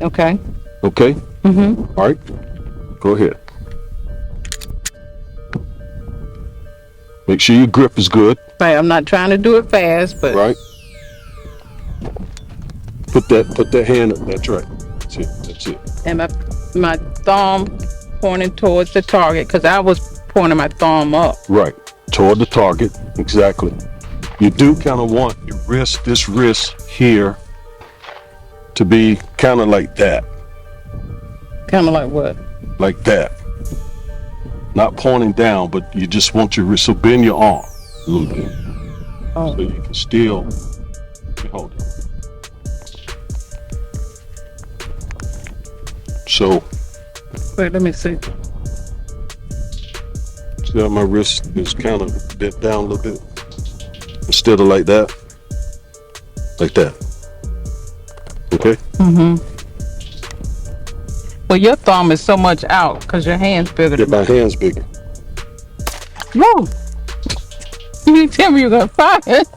Okay. Okay? Mm-hmm. All right. Go ahead. Make sure your grip is good. Right. I'm not trying to do it fast, but Right. Put that hand up. That's right. That's it. That's it. and my thumb pointing towards the target because I was pointing my thumb up. Right. Toward the target. Exactly. You do kind of want your wrist, this wrist here, to be kind of like that. Kind of like what? Like that. Not pointing down, but you just want your wrist. So bend your arm a little bit. Oh. So you can still hold it. So, Wait, let me see. see how my wrist is kind of bent down a little bit? Instead of like that. Like that. Okay? Mm-hmm. Well, your thumb is so much out because your hand's bigger Get than my hands bigger. Whoa! You didn't tell me you were gonna fire it.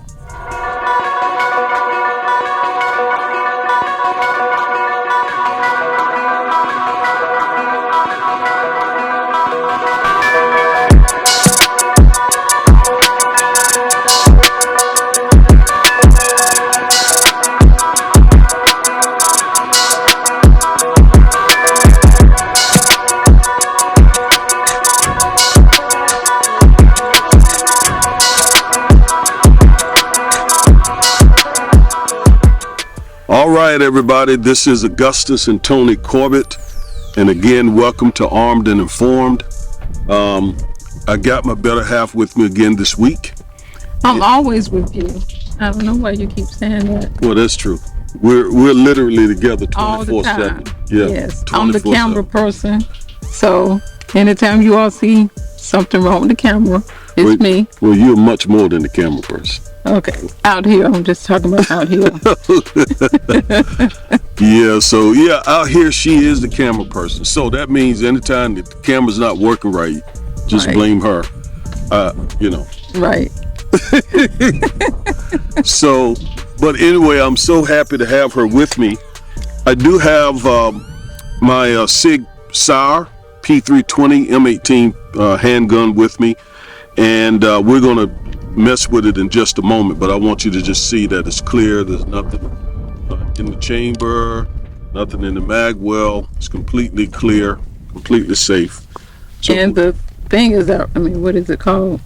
All right, everybody. This is Augustus and Tony Corbett. And again, welcome to Armed and Informed. I got my better half with me again this week. I'm always with you. I don't know why you keep saying that. Well, that's true. We're literally together All the 24/7. time. Yeah. Yes. I'm the 24/7. camera person. So anytime you all see something wrong with the camera, it's me. Well, you're much more than the camera person. Okay. Out here. I'm just talking about out here. Yeah, so yeah, out here she is the camera person. So that means anytime that the camera's not working right, just Right. blame her. You know. Right. So, but anyway, I'm so happy to have her with me. I do have my Sig Sauer P320 M18 handgun with me, and we're gonna mess with it in just a moment. But I want you to just see that it's clear. There's nothing in the chamber, nothing in the mag well. It's completely clear, completely safe. So, And the thing is out. I mean, what is it called?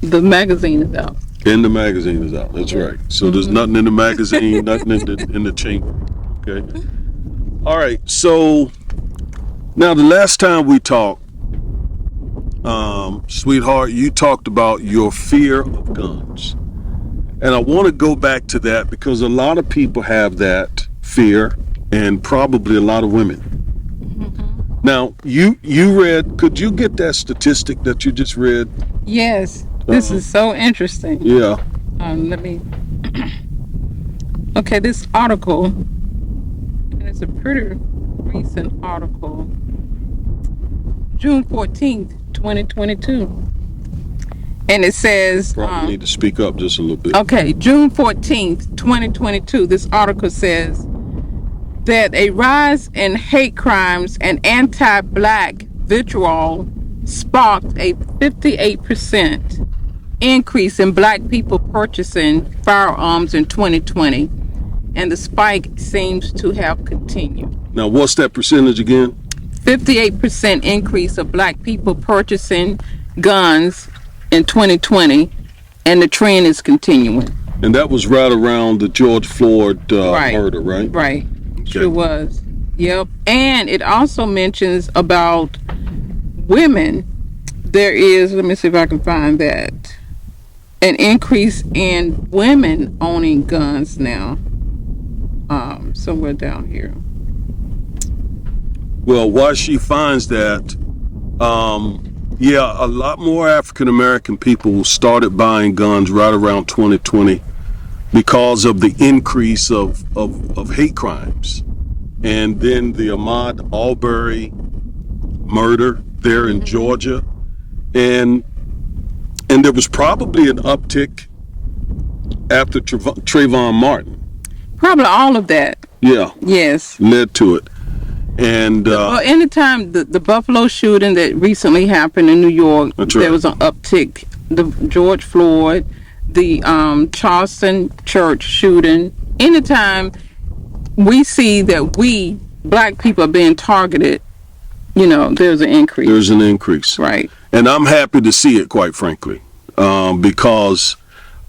The magazine is out. and the magazine is out. That's right. So there's nothing in the magazine, nothing in the chamber. Okay. All right. So now the last time we talked, sweetheart, you talked about your fear of guns, and I want to go back to that because a lot of people have that fear, and probably a lot of women. Now you read. Could you get that statistic that you just read? Yes. This is so interesting. Yeah. Let me. Okay, this article, and it's a pretty recent article, June 14th, 2022. And it says. Probably need to speak up just a little bit. Okay, June 14th, 2022. This article says that a rise in hate crimes and anti-black vitriol sparked a 58% increase in black people purchasing firearms in 2020, and the spike seems to have continued. Now, what's that percentage again? 58% increase of black people purchasing guns in 2020, and the trend is continuing. And that was right around the George Floyd Right. murder, right? Right. Okay. Sure was. Yep. And it also mentions about women. There is, let me see if I can find that, an increase in women owning guns now. Somewhere down here. Well, while she finds that, yeah, a lot more African American people started buying guns right around 2020 because of the increase of hate crimes. And then the Ahmaud Arbery murder there in Georgia. And there was probably an uptick after Trayvon Martin. Probably all of that. Yeah, Yes. led to it. And Well, anytime the Buffalo shooting that recently happened in New York, That's right. there was an uptick. The George Floyd, the Charleston church shooting. Anytime we see that we black people are being targeted, there's an increase. there's an increase. Right. And I'm happy to see it, quite frankly, because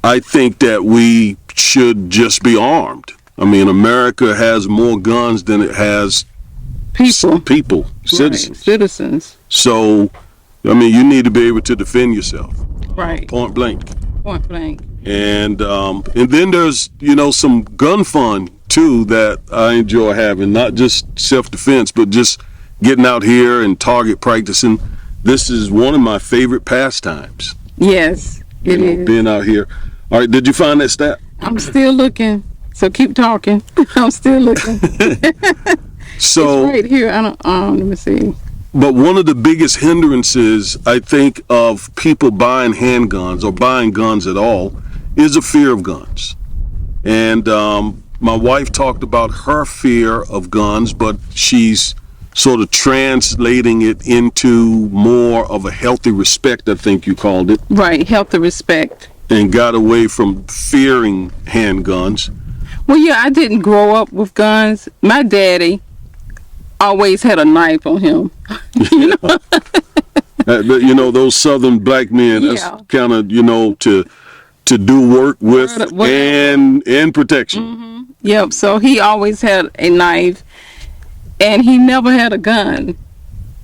I think that we should just be armed. I mean, America has more guns than it has People. citizens. Right. Citizens. So, I mean, you need to be able to defend yourself, Right. point blank. Point blank. And then there's some gun fun too that I enjoy having, not just self-defense, but just getting out here and target practicing. This is one of my favorite pastimes. Yes, it is. Being out here. All right, did you find that stat? I'm still looking. So keep talking. I'm still looking. So It's right here. I don't. Let me see. But one of the biggest hindrances, I think, of people buying handguns or buying guns at all is a fear of guns. And my wife talked about her fear of guns, but she's sort of translating it into more of a healthy respect, I think you called it, Right. Health and respect. and got away from fearing handguns. Well, yeah, I didn't grow up with guns. My daddy always had a knife on him. Those Southern black men, Yeah. that's kind of, to do work with Whatever. and protection. Yep. So he always had a knife, and he never had a gun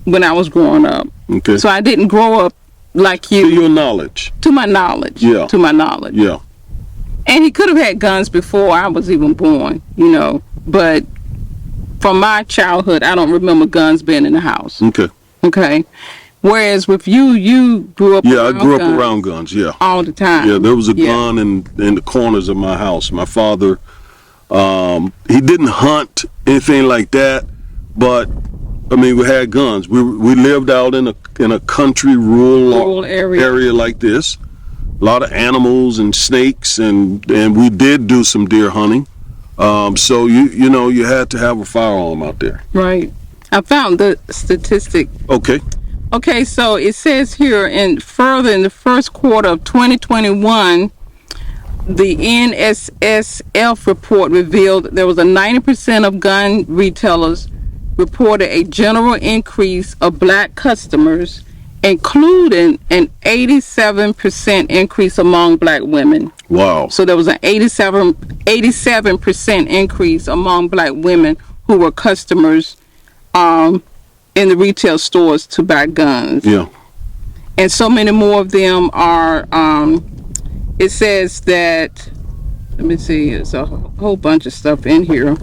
when I was growing up. Okay. So I didn't grow up like To you, your knowledge. to my knowledge. Yeah. To my knowledge. Yeah. And he could have had guns before I was even born, But from my childhood, I don't remember guns being in the house. Okay. Okay. Whereas with you grew up. Yeah, I grew up guns around guns. Yeah. all the time. Yeah, there was a Yeah. gun in the corners of my house. My father, he didn't hunt anything like that, but I mean, we had guns. We lived out in a country rural area. like this. A lot of animals and snakes, and we did do some deer hunting. So you had to have a firearm out there. Right. I found the statistic. Okay. Okay, so it says here, in the first quarter of 2021, the NSSF report revealed there was a 90% of gun retailers reported a general increase of black customers, including an 87% increase among black women. Wow. So there was an 87% increase among black women who were customers in the retail stores to buy guns. Yeah. And so many more of them are, it says that, let me see, there's a whole bunch of stuff in here.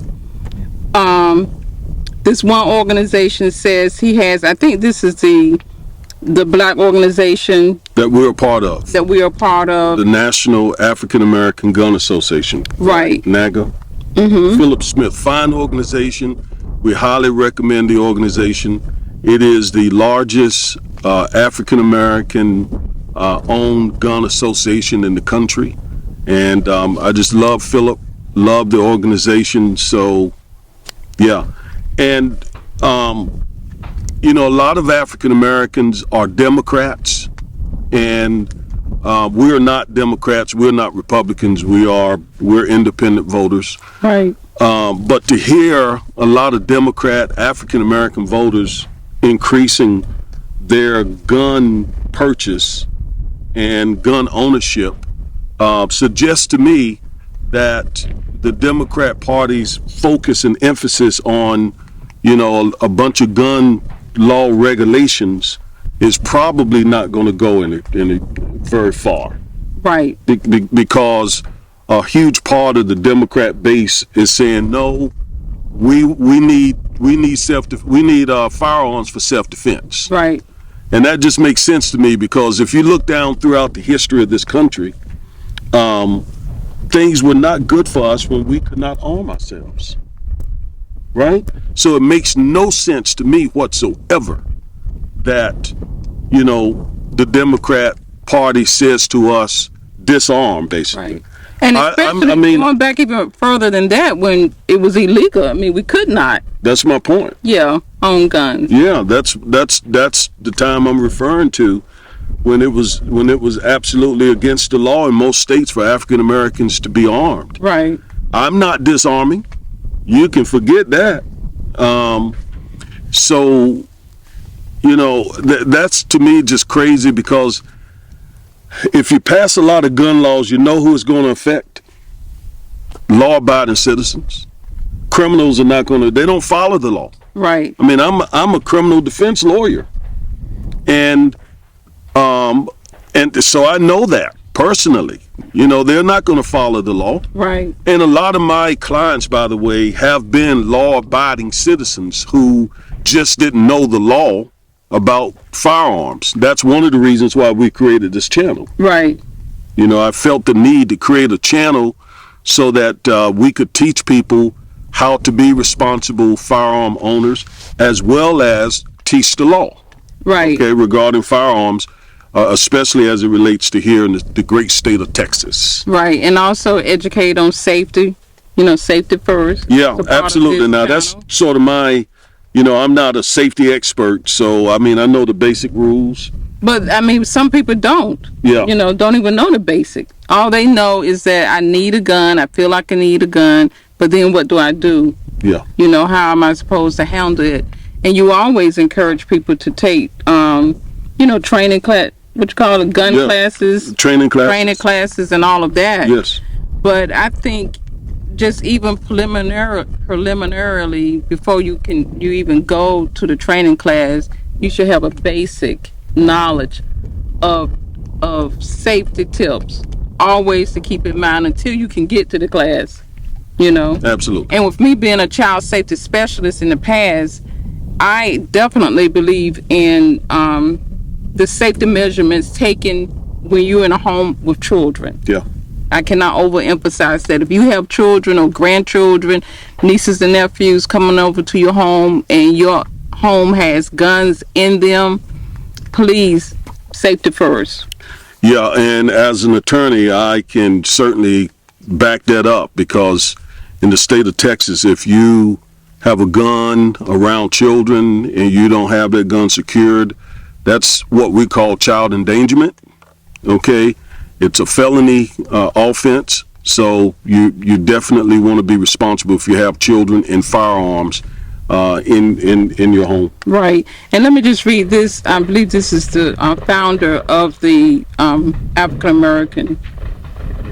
This one organization says he has, I think this is the black organization That we're a part of. that we are part of. The National African American Gun Association. Right. NAGA. Philip Smith, fine organization. We highly recommend the organization. It is the largest African American owned gun association in the country. And I just love Philip, love the organization. So, yeah. And, a lot of African Americans are Democrats, and we're not Democrats, we're not Republicans, we're independent voters. Right. But to hear a lot of Democrat African American voters increasing their gun purchase and gun ownership suggests to me that the Democrat Party's focus and emphasis on, a bunch of gun law regulations is probably not going to go any very far. Right. Because a huge part of the Democrat base is saying no. We need firearms for self-defense. Right. And that just makes sense to me, because if you look down throughout the history of this country, things were not good for us when we could not arm ourselves. Right? So it makes no sense to me whatsoever that, the Democrat Party says to us, disarm, basically. Right. And especially going back even further than that, when it was illegal. I mean, we could not. That's my point. Yeah, own guns. Yeah, that's the time I'm referring to, when it was absolutely against the law in most states for African Americans to be armed. Right. I'm not disarming. You can forget that. So, that's to me just crazy, because if you pass a lot of gun laws, you know who it's going to affect? Law-abiding citizens. Criminals are not going to. They don't follow the law. Right. I mean, I'm a criminal defense lawyer, and so I know that personally. They're not going to follow the law. Right. And a lot of my clients, by the way, have been law-abiding citizens who just didn't know the law about firearms. That's one of the reasons why we created this channel. Right. I felt the need to create a channel so that we could teach people how to be responsible firearm owners, as well as teach the law. Right. Okay, regarding firearms, especially as it relates to here in the great state of Texas. Right, and also educate on safety. Safety first. Yeah, absolutely. Now that's sort of my. I'm not a safety expert, so I know the basic rules. But some people don't. Yeah. Don't even know the basic. All they know is that I need a gun. I feel like I need a gun. But then what do I do? Yeah. How am I supposed to handle it? And you always encourage people to take, training class. What you call it, gun classes, training classes, and all of that. Yes. But I think just even preliminarily, before you even go to the training class, you should have a basic knowledge of safety tips, always to keep in mind until you can get to the class. Absolutely. And with me being a child safety specialist in the past, I definitely believe in the safety measurements taken when you're in a home with children. Yeah. I cannot overemphasize that. If you have children or grandchildren, nieces and nephews coming over to your home, and your home has guns in them, please, safety first. Yeah, and as an attorney, I can certainly back that up, because in the state of Texas, if you have a gun around children and you don't have that gun secured, that's what we call child endangerment. Okay, it's a felony offense, so you definitely want to be responsible if you have children and firearms in your home. Right. And let me just read this. I believe this is the founder of the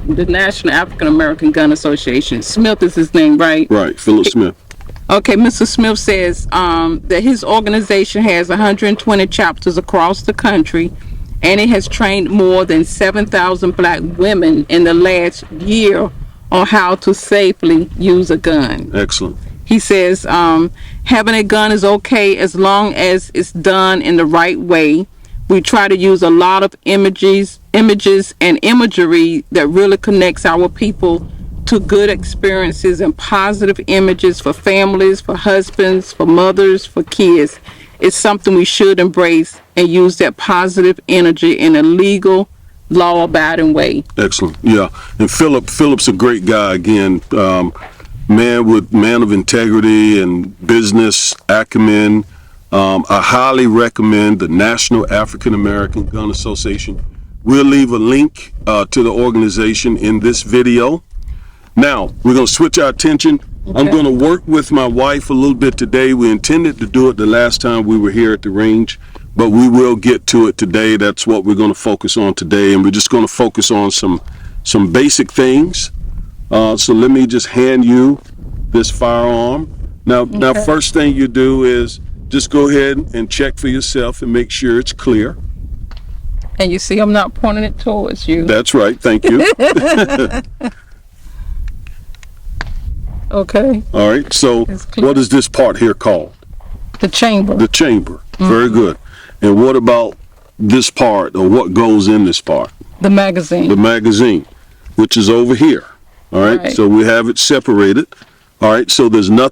the National African American Gun Association. Smith is his name, right? Right, Philip Smith. Okay, Mr. Smith says that his organization has 120 chapters across the country, and it has trained more than 7,000 black women in the last year on how to safely use a gun. Excellent. He says having a gun is okay as long as it's done in the right way. We try to use a lot of images and imagery that really connects our people to good experiences and positive images for families, for husbands, for mothers, for kids. It's something we should embrace and use that positive energy in a legal, law-abiding way. Excellent. Yeah, and Philip's a great guy again. Man of integrity and business acumen. I highly recommend the National African American Gun Association. We'll leave a link to the organization in this video. Now, we're going to switch our attention. Okay. I'm going to work with my wife a little bit today. We intended to do it the last time we were here at the range, but we will get to it today. That's what we're going to focus on today, and we're just going to focus on some basic things. So let me just hand you this firearm. Now, first thing you do is just go ahead and check for yourself and make sure it's clear. And you see I'm not pointing it towards you. That's right. Thank you. Okay. All right. So what is this part here called? The chamber. The chamber. Mm-hmm. Very good. And what about this part, or what goes in this part? The magazine. The magazine, which is over here. All right. So we have it separated. All right. So there's no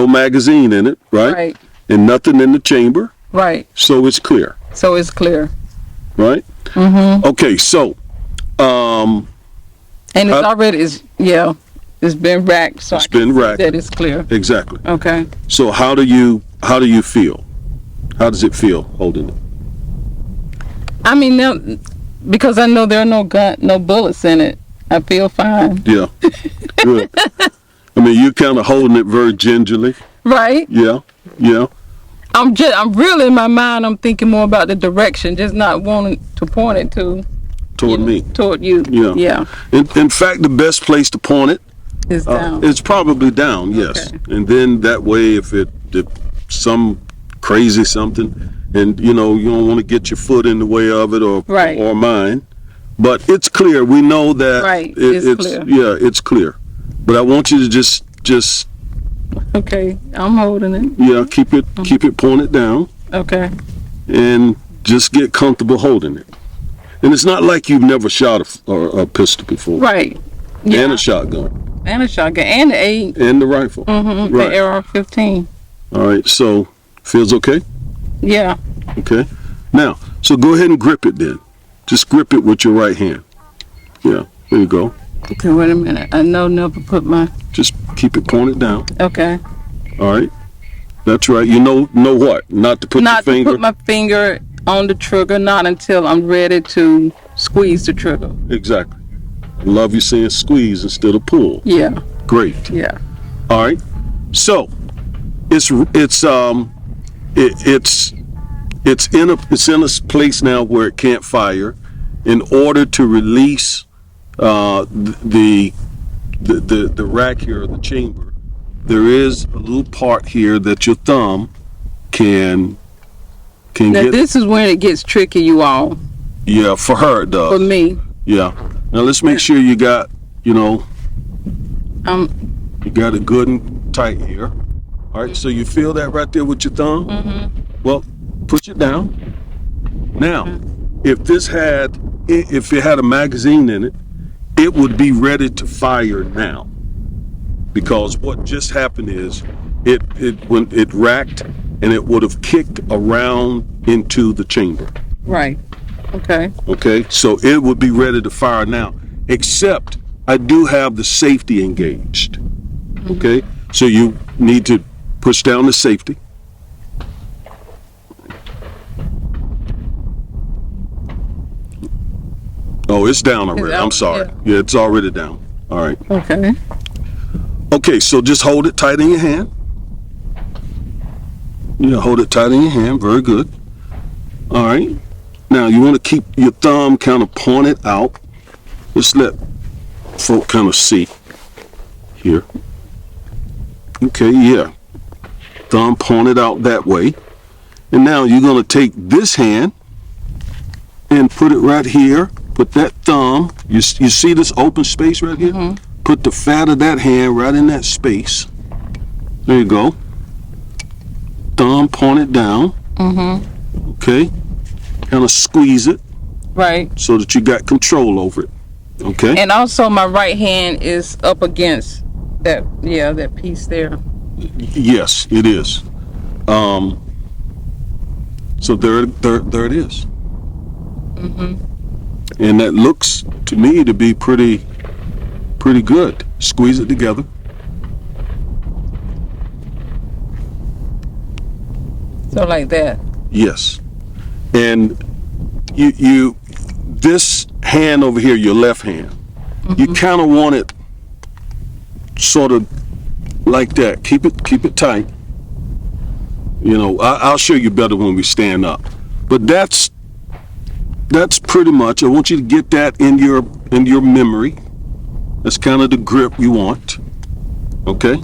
magazine in it, right? Right. And nothing in the chamber. Right. So it's clear. Right? Mm-hmm. Okay. So, and it's It's been racked, so It's been racked. that it's clear. Exactly. Okay. So how do you feel? How does it feel holding it? I mean, now, because I know there are no bullets in it, I feel fine. Yeah. Good. I mean, you're kind of holding it very gingerly. Right? Yeah. Yeah. I'm really in my mind, I'm thinking more about the direction, just not wanting to point it Toward me. toward you. Yeah. Yeah. In fact, the best place to point it, It's down. it's probably down, yes. Okay. And then that way, if some crazy something, and you don't want to get your foot in the way of it or Right. or mine, but it's clear. We know that Right. it's Clear. Yeah, it's clear. But I want you to just Okay. I'm holding it. keep it pointed down, Okay. and just get comfortable holding it. And it's not like you've never shot a pistol before, Right. Yeah. and a shotgun, And a shotgun. And the 8. and the rifle. Mm-hmm. Right. The AR-15. All right. So feels okay. Yeah. Okay. Now, so go ahead and grip it then. Just grip it with your right hand. Yeah. There you go. Okay, wait a minute. I know never put my... Just keep it pointed down. Okay. All right. That's right. You know what? Not to put Not your to finger. put my finger on the trigger, not until I'm ready to squeeze the trigger. Exactly. I love you saying squeeze instead of pull. Yeah. Great. Yeah. All right. So it's in a place now where it can't fire. In order to release the rack here, or the chamber, there is a little part here that your thumb can Now get. this is when it gets tricky, you all. Yeah, for her it does. For me. Yeah. Now let's make sure you got you got it good and tight here. All right. So you feel that right there with your thumb? Mm-hmm. Well, push it down. Now, if it had a magazine in it, it would be ready to fire now. Because what just happened is when it racked, and it would have kicked around into the chamber. Right. Okay. Okay, so it would be ready to fire now, except I do have the safety engaged. Okay, so you need to push down the safety. Oh, it's down already. I'm sorry. Yeah, it's already down. All right. Okay. Okay, so just hold it tight in your hand. Yeah, hold it tight in your hand. Very good. All right. Now you want to keep your thumb kind of pointed out. Just let folk kind of see here. Okay, yeah. Thumb pointed out that way. And now you're going to take this hand and put it right here. Put that thumb, you see this open space right here? Mm-hmm. Put the fat of that hand right in that space. There you go. Thumb pointed down. Mm-hmm. Okay. Kind of squeeze it. Right. So that you got control over it. Okay. And also my right hand is up against that piece there. Yes, it is. So there it is. Mm-hmm. And that looks to me to be pretty good. Squeeze it together. So like that. Yes. And you this hand over here, your left hand, mm-hmm. You kind of want it sort of like that. Keep it tight. I'll show you better when we stand up. But that's pretty much. I want you to get that in your memory. That's kind of the grip you want. Okay?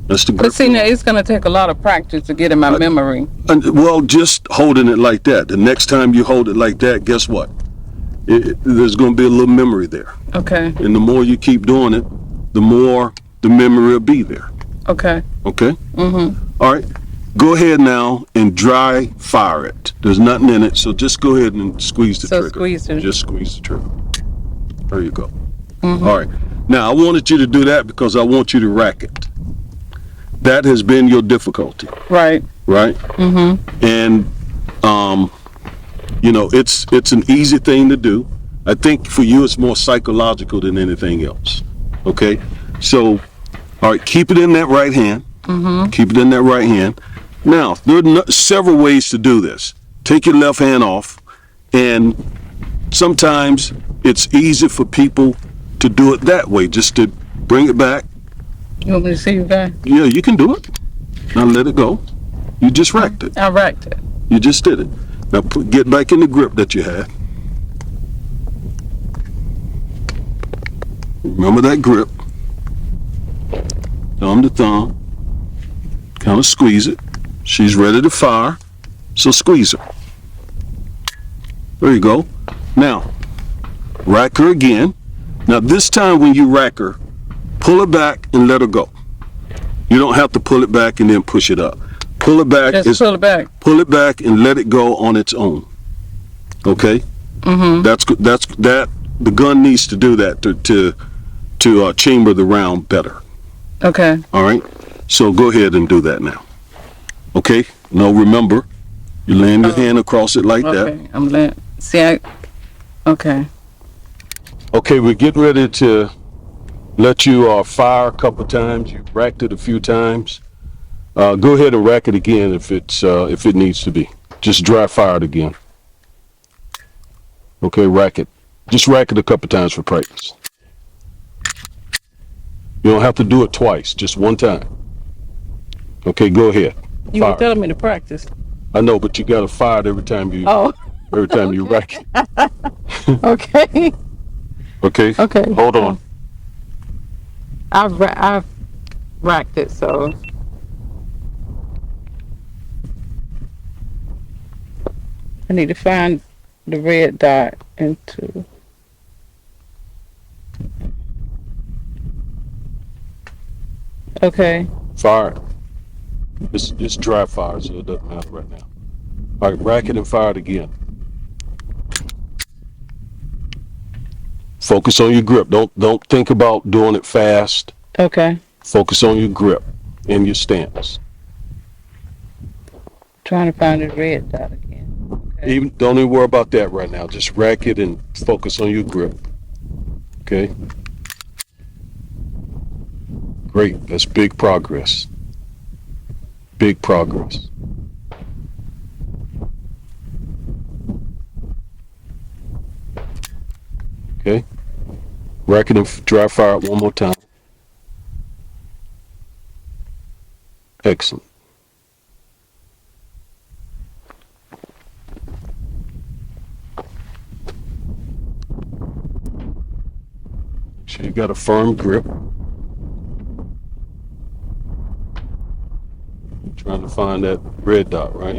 That's the grip. But see, now it's going to take a lot of practice to get in my memory. Well, just holding it like that. The next time you hold it like that, guess what? There's going to be a little memory there. Okay. And the more you keep doing it, the more the memory will be there. Okay. Okay? Mm-hmm. All right. Go ahead now and dry fire it. There's nothing in it, so just go ahead and squeeze the trigger. Just squeeze the trigger. There you go. Mm-hmm. All right. Now, I wanted you to do that because I want you to rack it. That has been your difficulty. Right. Right? Mm-hmm. And, it's an easy thing to do. I think for you it's more psychological than anything else. Okay? So, all right, keep it in that right hand. Keep it in that right hand. Now, there are several ways to do this. Take your left hand off, and sometimes it's easy for people to do it that way, just to bring it back. You want me to see you guys? Yeah, you can do it. Now let it go. You just racked it. I racked it. You just did it. Now get back in the grip that you had. Remember that grip. Thumb to thumb. Kind of squeeze it. She's ready to fire, so squeeze her. There you go. Now, rack her again. Now this time when you rack her, pull her back and let her go. You don't have to pull it back and then push it up. Pull it back. Just pull it back. Pull it back and let it go on its own. Okay. That's that. The gun needs to do that to chamber the round better. Okay. All right. So go ahead and do that now. Okay. Now remember, you land your hand across it like that. Okay. I'm laying. Okay. Okay. We're getting ready to let you fire a couple times. You racked it a few times. Go ahead and rack it again if it needs to be. Just dry fire it again. Okay, rack it. Just rack it a couple times for practice. You don't have to do it twice, just one time. Okay, go ahead. You were telling me to practice. I know, but you gotta fire it every time you you rack it. Okay. Okay. Okay. Hold on. I've racked it, so. I need to find the red dot into. Okay. Fire it. It's dry fire, so it doesn't matter right now. All right, rack it and fire it again. Focus on your grip. Don't think about doing it fast. Okay. Focus on your grip and your stance. Trying to find the red dot again. Okay. Don't even worry about that right now. Just rack it and focus on your grip. Okay. Great. That's big progress. Big progress. Okay. Rack it and dry fire it one more time. Excellent. Make sure you got a firm grip. Trying to find that red dot, right?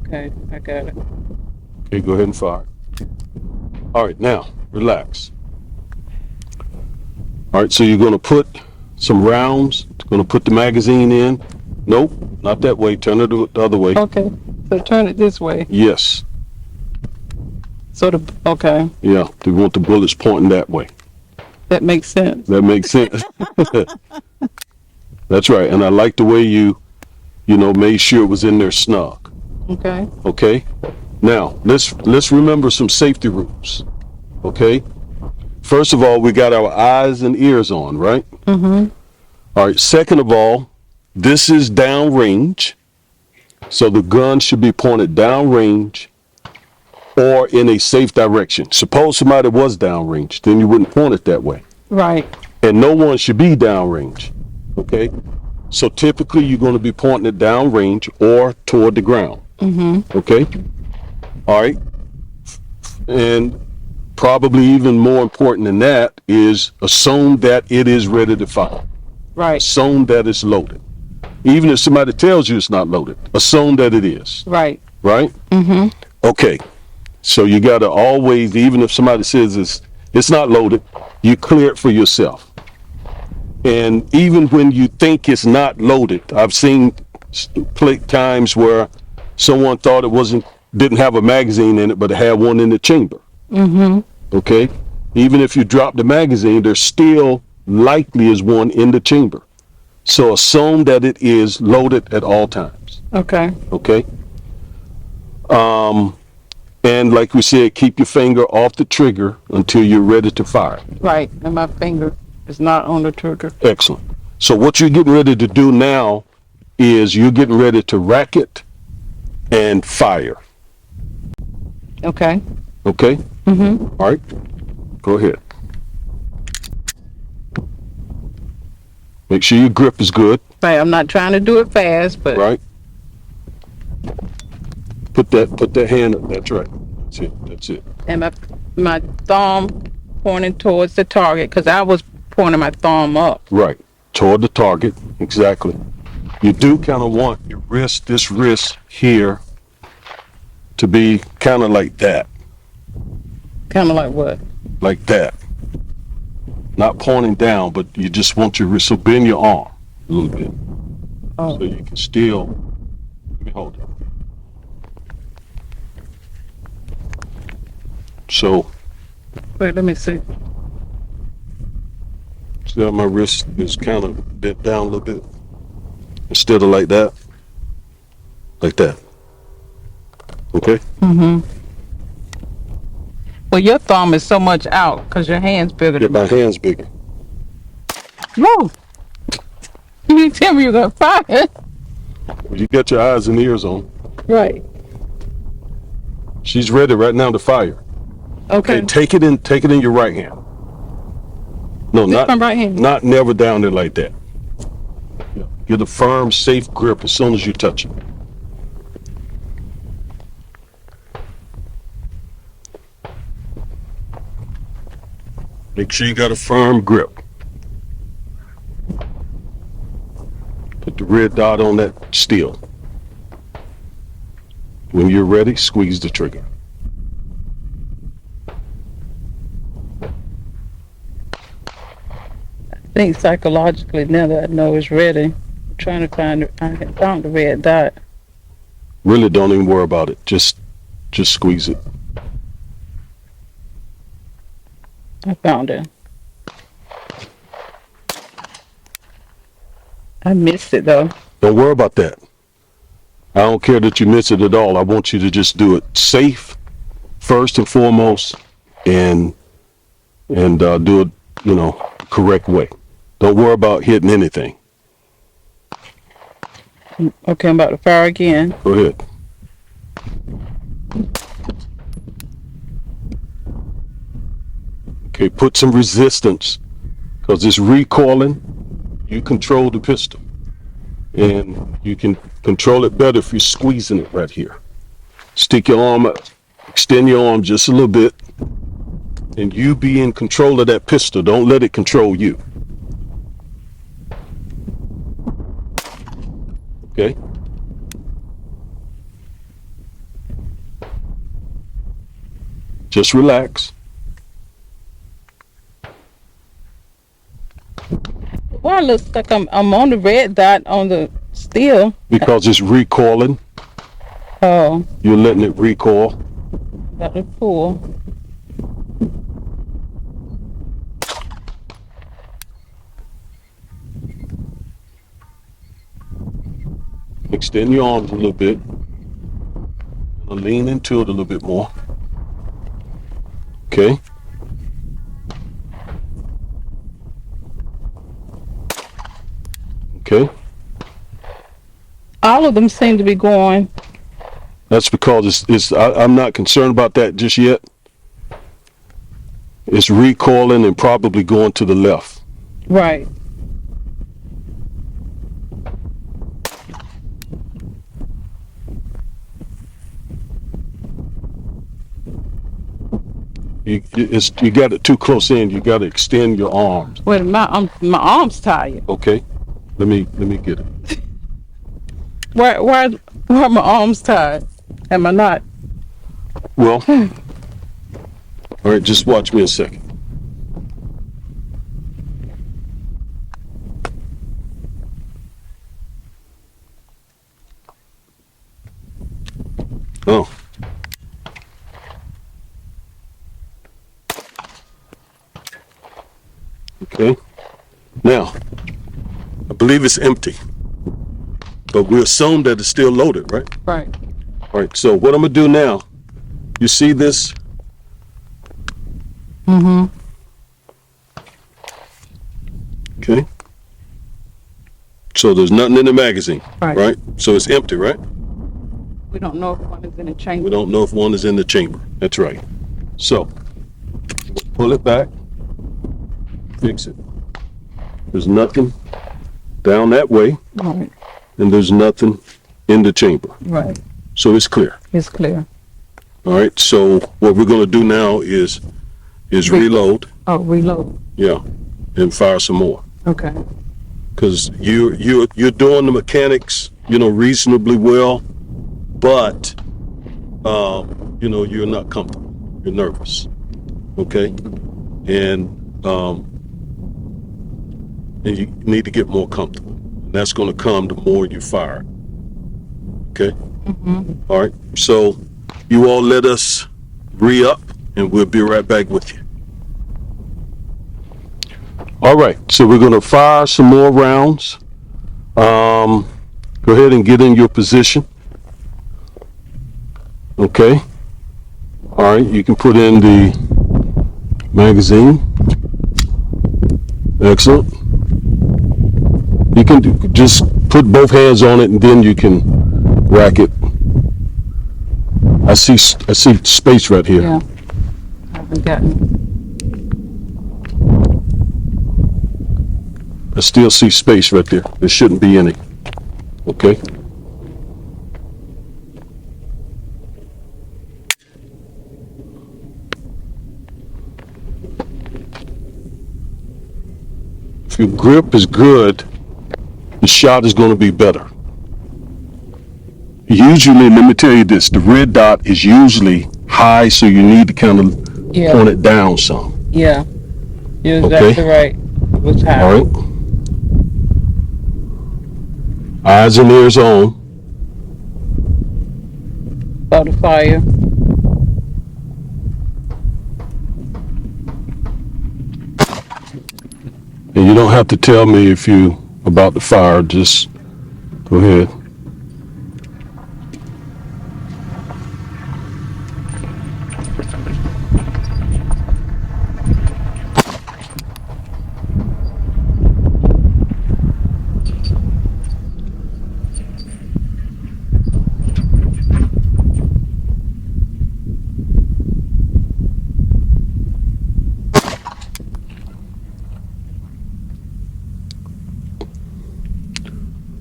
Okay, I got it. Okay, go ahead and fire. All right, now relax. All right, so you're going to put some rounds. Going to put the magazine in. Nope, not that way. Turn it the other way. Okay, so turn it this way. Yes. So okay. Yeah, we want the bullets pointing that way. That makes sense. That makes sense. That's right. And I like the way you made sure it was in there snug. Okay. Okay. Now let's remember some safety rules. Okay. First of all, we got our eyes and ears on, right? All right. Second of all, this is downrange, so the gun should be pointed downrange or in a safe direction. Suppose somebody was downrange, then you wouldn't point it that way. Right. And no one should be downrange. Okay. So typically you're going to be pointing it downrange or toward the ground. Okay. All right. And probably even more important than that is assume that it is ready to fire. Right. Assume that it's loaded. Even if somebody tells you it's not loaded, assume that it is. Right. Right? Okay. So you got to always, even if somebody says it's not loaded, you clear it for yourself. And even when you think it's not loaded, I've seen times where someone thought didn't have a magazine in it, but it had one in the chamber. Okay. Even if you drop the magazine, there still likely is one in the chamber. So assume that it is loaded at all times. Okay. Okay. And like we said, keep your finger off the trigger until you're ready to fire. Right, and my finger is not on the trigger. Excellent. So what you're getting ready to do now is you're getting ready to rack it and fire. Okay. Okay? Mm-hmm. All right. Go ahead. Make sure your grip is good. Right, I'm not trying to do it fast, but Right. Put that hand up. That's right. That's it. That's it. and my thumb pointing towards the target because I was pointing my thumb up. Right. Toward the target. Exactly. You do kind of want your wrist, this wrist here, to be kind of like that. Kind of like what? Like that. Not pointing down, but you just want your wrist. So bend your arm a little bit. Oh. So you can still, let me hold it. So, Wait, let me see. see how my wrist is kind of bent down a little bit? Instead of like that. Like that. Okay? Mm-hmm. Well, your thumb is so much out because your hand's bigger Get than my hands bigger. Whoa! You didn't tell me you were gonna fire. Well, you got your eyes and ears on. Right. She's ready right now to fire. Okay. Okay, take it in your right hand. No, This my right hand. Not never down there like that. Yeah. Get a firm, safe grip as soon as you touch it. Make sure you got a firm grip. Put the red dot on that steel. When you're ready, squeeze the trigger. I think psychologically now that I know it's ready, I'm trying to find I found the red dot. Really don't even worry about it. Just squeeze it. I found it. I missed it though. Don't worry about that. I don't care that you miss it at all. I want you to just do it safe, first and foremost, and do it, correct way. Don't worry about hitting anything. Okay, I'm about to fire again. Go ahead. Okay, put some resistance because it's recoiling. You control the pistol, and you can control it better if you're squeezing it right here. Stick your arm up, extend your arm just a little bit, and you be in control of that pistol. Don't let it control you. Okay? Just relax. Well, it looks like I'm on the red dot on the steel. Because it's recoiling. Oh, You're letting it recoil. got to pull. Extend your arms a little bit. And lean into it a little bit more. Okay? Okay? All of them seem to be going. That's because I'm not concerned about that just yet. It's recoiling and probably going to the left. Right. You got it too close in. You got to extend your arms. Wait, my arm's tired. Okay? Let me get it. Why are my arms tired? Am I not? Well, all right, just watch me a second. Oh. Okay. Now, I believe it's empty. But we assume that it's still loaded, right? Right. All right, so what I'm going to do now You see this? Mm-hmm. Okay. So there's nothing in the magazine, Right. right? So it's empty, right? We don't know if one is in the We chamber. don't know if one is in the chamber. That's right. So pull it back, fix it. There's nothing down that way, Right. and there's nothing in the chamber. Right. So it's clear. It's clear. All right. So what we're going to do now is reload. Oh, reload. Yeah, and fire some more. Okay. Because you're doing the mechanics, reasonably well, but you're not comfortable. You're nervous. Okay, and you need to get more comfortable. And that's going to come the more you fire. Okay. Mm-hmm. All right. So you all let us re-up, and we'll be right back with you. All right. So we're going to fire some more rounds. Go ahead and get in your position. Okay. All right. You can put in the magazine. Excellent. You can just put both hands on it, and then you can rack it. I see space right here. Yeah. I haven't gotten. I still see space right there. There shouldn't be any. Okay. If your grip is good, the shot is going to be better. Usually, let me tell you this, the red dot is usually high, so you need to kind of point it down some. Yeah. You're exactly right. It was high. All right. Eyes and ears on. About the fire. And you don't have to tell me if you about the fire, just go ahead.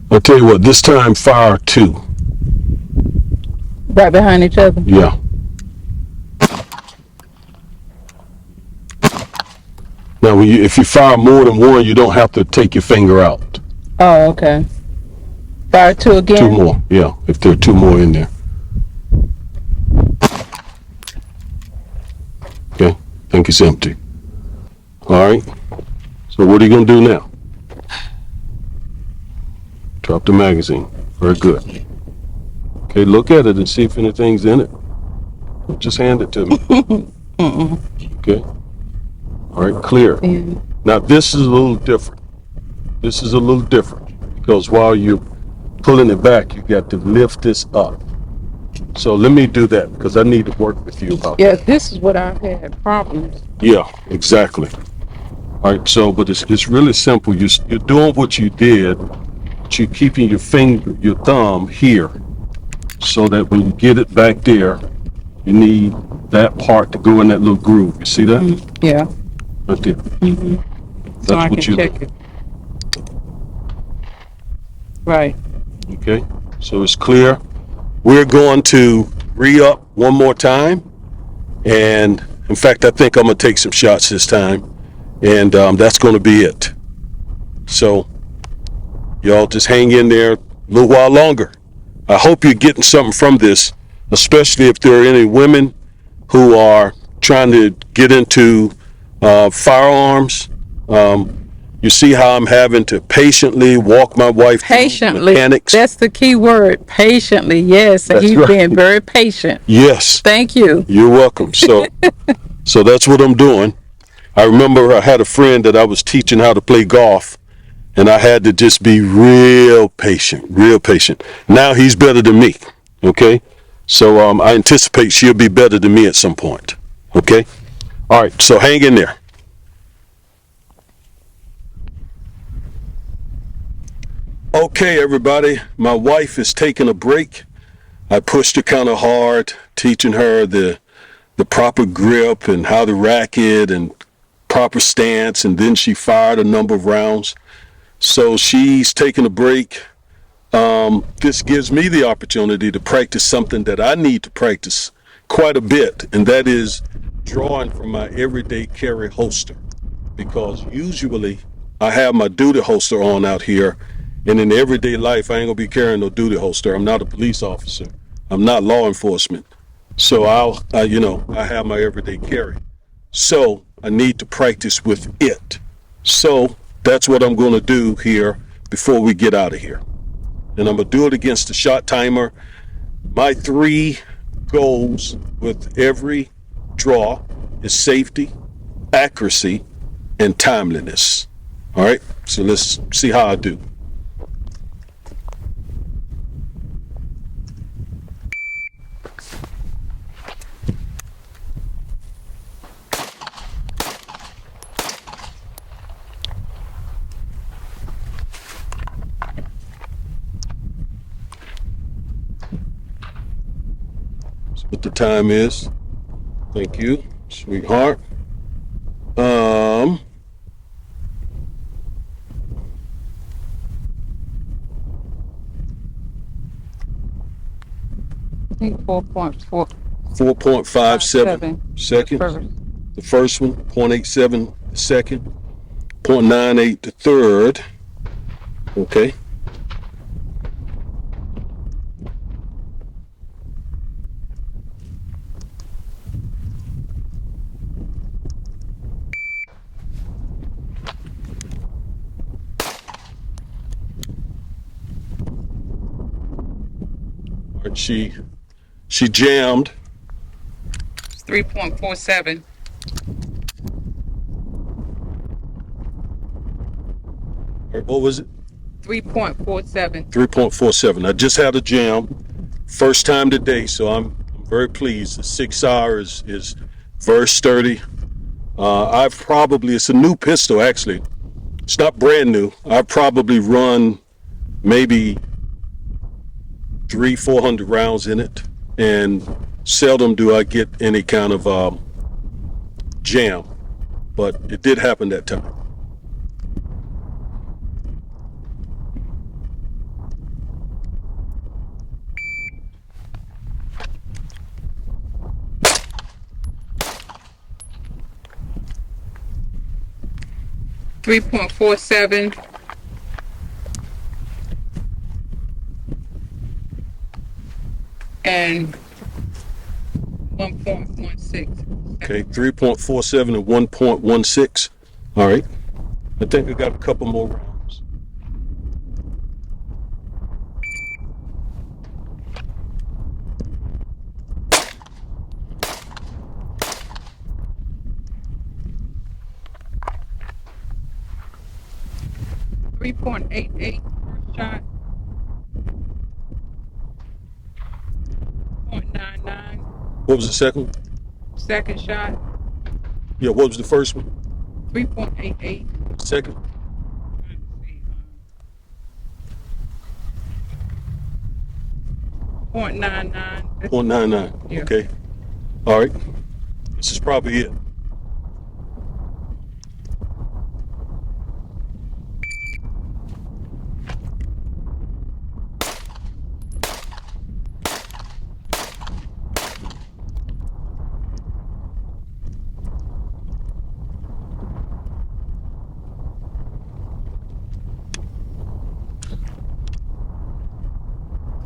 I'll tell you what, this time fire two. Right behind each other. Yeah. Now, if you fire more than one, you don't have to take your finger out. Oh, okay. Fire two again? Two more, yeah, if there are two more in there. Okay, I think it's empty. All right, so what are you going to do now? Drop the magazine. Very good. Okay, look at it and see if anything's in it. Just hand it to me. Okay. All right, clear. Yeah. Now this is a little different. This is a little different because while you're pulling it back, you got to lift this up. So let me do that because I need to work with you about that. Yeah, this is what I've had problems. Yeah, exactly. All right, so but it's really simple. You're doing what you did, but you're keeping your thumb here, so that when you get it back there, you need that part to go in that little groove. You see that? Mm-hmm. Yeah. Right there. Mm-hmm. That's so I what can you check do. it. Right. Okay, so it's clear. We're going to re-up one more time, and in fact, I think I'm gonna take some shots this time, and that's gonna be it. So y'all just hang in there a little while longer. I hope you're getting something from this, especially if there are any women who are trying to get into firearms. You see how I'm having to patiently walk my wife Patiently. through mechanics. That's the key word. Patiently. Yes. That's He's right. being very patient. Yes. Thank you. You're welcome. So that's what I'm doing. I remember I had a friend that I was teaching how to play golf, and I had to just be real patient. Now he's better than me. Okay. So I anticipate she'll be better than me at some point. Okay? All right, so hang in there. Okay, everybody, my wife is taking a break. I pushed her kind of hard, teaching her the proper grip and how to rack it and proper stance, and then she fired a number of rounds. So she's taking a break. This gives me the opportunity to practice something that I need to practice quite a bit, and that is drawing from my everyday carry holster. Because usually I have my duty holster on out here, and in everyday life I ain't gonna be carrying no duty holster. I'm not a police officer. I'm not law enforcement. So I have my everyday carry. So I need to practice with it. So that's what I'm going to do here before we get out of here. And I'm going to do it against the shot timer. My 3 goals with every draw is safety, accuracy, and timeliness. All right, so let's see how I do. That's what the time is. Thank you, sweetheart. I think 4.4. 4.57 seconds. First. The first one, 0.87 the second, 0.98 the third. Okay. All right, she jammed. It's 3.47. What was it? 3.47. 3.47. I just had a jam. First time today, so I'm very pleased. The 6R is very sturdy. It's a new pistol actually. It's not brand new. I've probably run maybe 300-400 rounds in it, and seldom do I get any kind of jam, but it did happen that time. .47 and 1.16. Okay, 3.47 and 1.16. All right. I think I got a couple more rounds. .88 first shot. 0.99 What was the second? second shot. Yeah, what was the first one? 3.88. Second? 0.99. 0.99. Yeah. Okay. All right. This is probably it.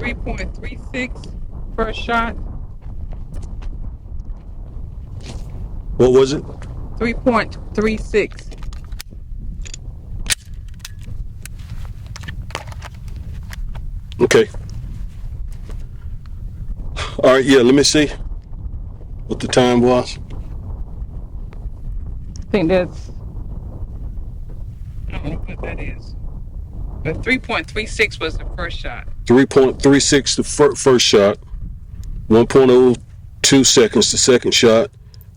.36 first shot. What was it? 3.36. Okay. All right, yeah, let me see what the time was. I think that's, I don't know what that is. But 3.36 was the first shot. 3.36 the first shot. 1.02 seconds the second shot,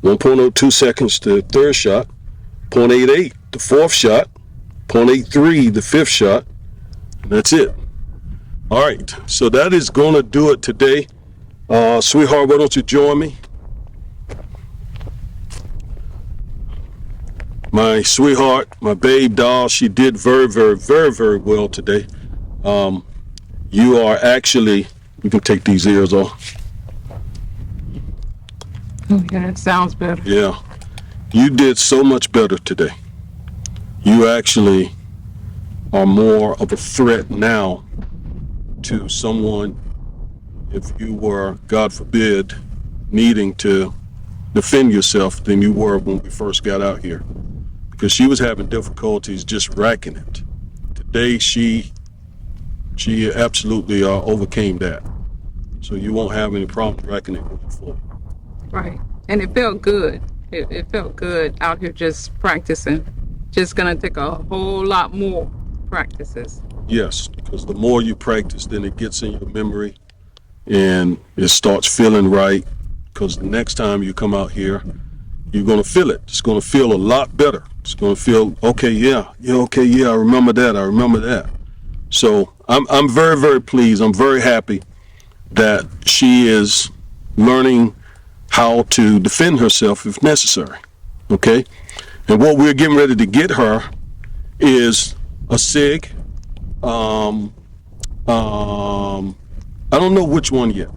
1.02 seconds the third shot, 0.88 the fourth shot, 0.83 the fifth shot, and that's it. All right, so that is going to do it today. Sweetheart, why don't you join me? My sweetheart, my babe doll, she did very, very, very, very well today. You are actually, you can take these ears off. Oh, yeah, it sounds better. Yeah, you did so much better today. You actually are more of a threat now to someone if you were, God forbid, needing to defend yourself than you were when we first got out here. Because she was having difficulties just racking it. Today, she absolutely overcame that. So you won't have any problem racking it going forward. Right. And it felt good. It felt good out here just practicing. Just going to take a whole lot more practices. Yes, because the more you practice, then it gets in your memory and it starts feeling right. Because the next time you come out here, you're going to feel it. It's going to feel a lot better. It's going to feel, okay, yeah, I remember that. So I'm very, very pleased. I'm very happy that she is learning how to defend herself if necessary, okay? And what we're getting ready to get her is a SIG. I don't know which one yet.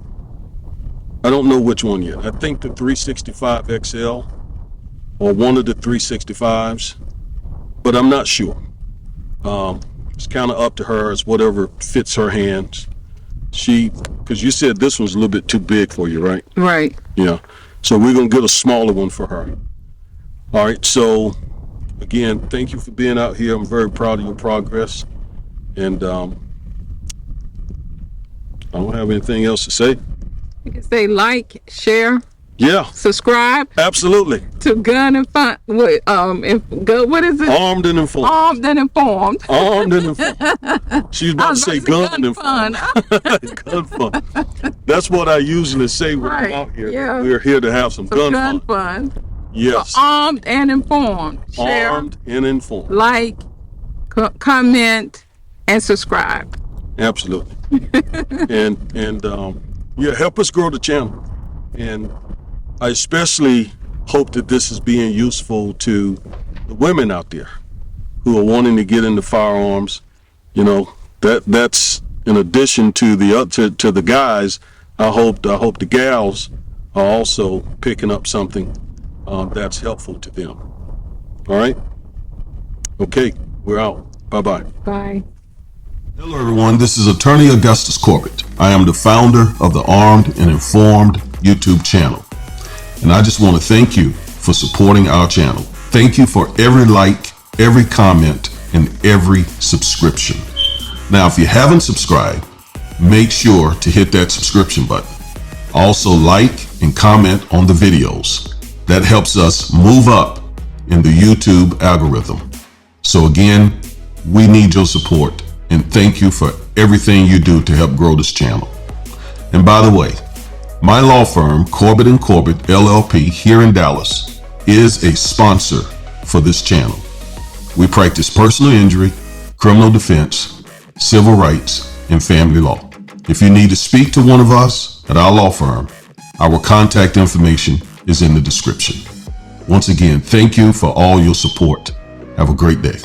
I think the 365 XL or one of the 365s, but I'm not sure. It's kind of up to her. It's whatever fits her hands. Because you said this one's a little bit too big for you, right? Right. Yeah. So we're going to get a smaller one for her. All right. So, again, thank you for being out here. I'm very proud of your progress. And I don't have anything else to say. You can say like, share, Yeah, subscribe absolutely. to Gun and Fun. What is it? Armed and informed. Armed and Informed. Armed and informed. She was about to say gun and informed. Gun fun. That's what I usually say when I'm out here. Yeah. We're here to have some gun fun. Yes. Armed and informed. Share, Armed and informed. like, comment, and subscribe. Absolutely. and yeah, help us grow the channel. And I especially hope that this is being useful to the women out there who are wanting to get into firearms. You know, that's in addition to the guys. I hope the gals are also picking up something that's helpful to them. All right. Okay, we're out. Bye-bye. Bye. Hello everyone, this is Attorney Augustus Corbett. I am the founder of the Armed and Informed YouTube channel. And I just want to thank you for supporting our channel. Thank you for every like, every comment, and every subscription. Now, if you haven't subscribed, make sure to hit that subscription button. Also like and comment on the videos. That helps us move up in the YouTube algorithm. So again, we need your support. And thank you for everything you do to help grow this channel. And by the way, my law firm, Corbett & Corbett LLP here in Dallas, is a sponsor for this channel. We practice personal injury, criminal defense, civil rights, and family law. If you need to speak to one of us at our law firm, our contact information is in the description. Once again, thank you for all your support. Have a great day.